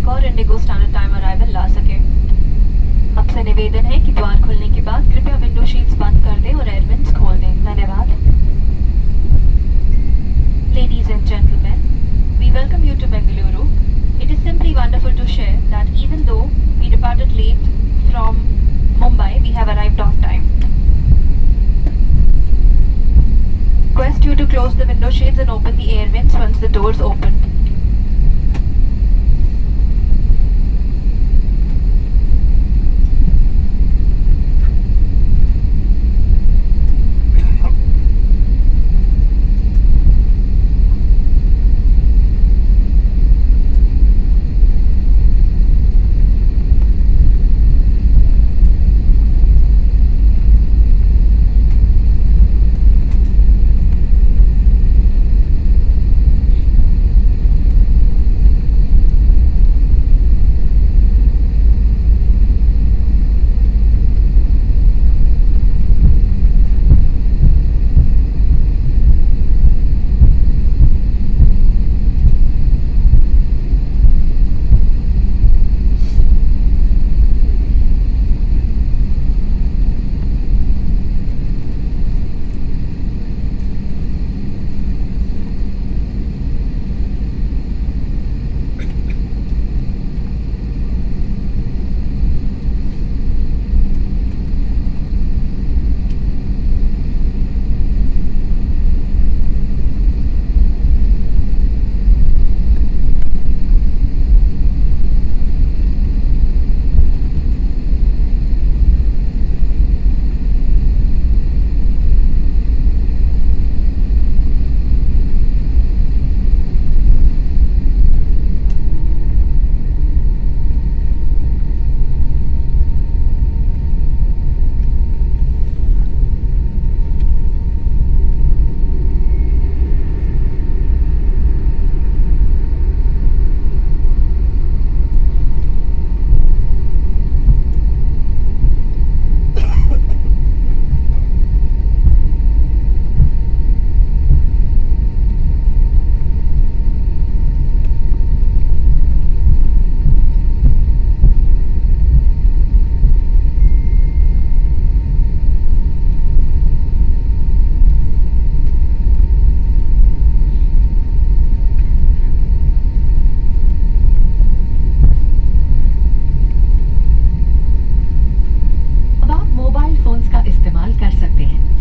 एक और Indigo standard time arrival ला सके। आपसे निवेदन है कि द्वार खुलने के बाद कृपया विंडो शीट्स बंद कर दें और एयर वेंट्स खोल दें। धन्यवाद। Ladies and gentlemen, we welcome you to Bengaluru. It is simply wonderful to share that even though we departed late from Mumbai, we have arrived on time. Request you to close the window shades and open the air vents once the doors open.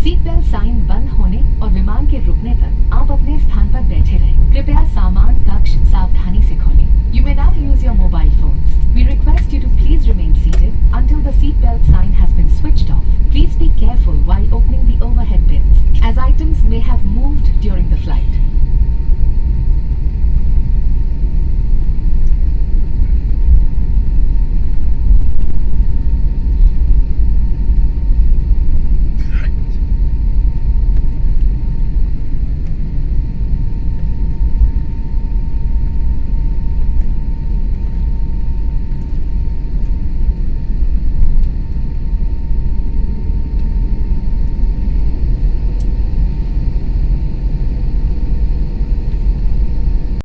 Seat belt sign बंद होने और विमान के रुकने तक आप अपने स्थान पर बैठे रहें। कृपया सामान कक्ष सावधानी से खोलें। You may now use your mobile phones. We request you to please remain seated until the seat belt sign has been switched off. Please be careful while opening the overhead bins, as items may have moved during the flight.